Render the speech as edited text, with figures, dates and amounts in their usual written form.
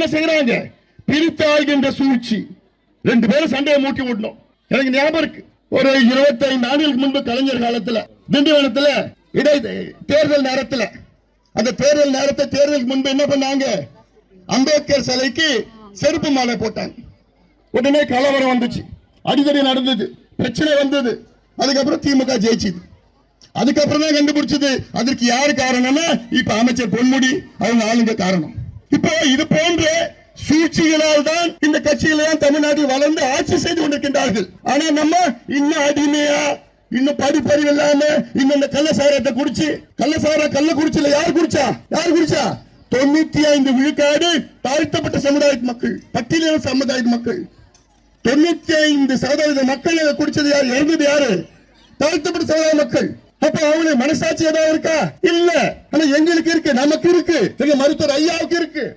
என்ன செய்யறாங்க? பிரித்தாள்கின்ற சூழ்ச்சி. ரெண்டு பேரும் சண்டையை மூட்டி விடணும். எனக்கு ஞாபகம் இருக்கு, ஒரு 25 ஆண்டுகளுக்கு முன்பு கலைஞர் காலத்துல திண்டிவனத்துல தேர்தல் நேரத்துல, அந்த தேர்தல் நேரத்தை தேர்தலுக்கு முன்பு என்ன பண்ணாங்க? அம்பேத்கர் சிலைக்கு செருப்பு மாலை போட்டாங்க. உடனே கலவரம் வந்துச்சு, அடிக்கடி நடந்தது, பிரச்சனை வந்தது. அதுக்கப்புறம் திமுக ஜெயிச்சது. அதுக்கப்புறம் தான் கண்டுபிடிச்சது அதற்கு யாரு காரணம்னா இப்ப அமைச்சர் பொன்முடி அவங்க ஆளுங்க காரணம். இப்போ இது போன்ற சூழ்ச்சிகளால் தான் இந்த கட்சிகள் தமிழ்நாட்டில் வளர்ந்து ஆட்சி செய்து கொண்டிருக்கின்றார்கள். ஆனா நம்ம இன்னும் அடிமையா, இன்னும் படிப்பறிவு இல்லாம இன்னும் இந்த கள்ளசாரத்தை குடிச்சு, கள்ளக்குறிச்சியில யார் குடிச்சா? 95 விழுக்காடு தாழ்த்தப்பட்ட சமுதாய மக்கள், பட்டியலின சமுதாய மக்கள். 95% மக்கள் குடிச்சது யாரு? இறந்தது யாரு? தாழ்த்தப்பட்ட சமுதாய மக்கள். அப்ப அவங்களுக்கு மனசாட்சி ஏதாவது இருக்கா? இல்ல. ஆனா எங்களுக்கு இருக்கு, நமக்கு இருக்கு, மருத்துவர் ஐயாவுக்கு இருக்கு.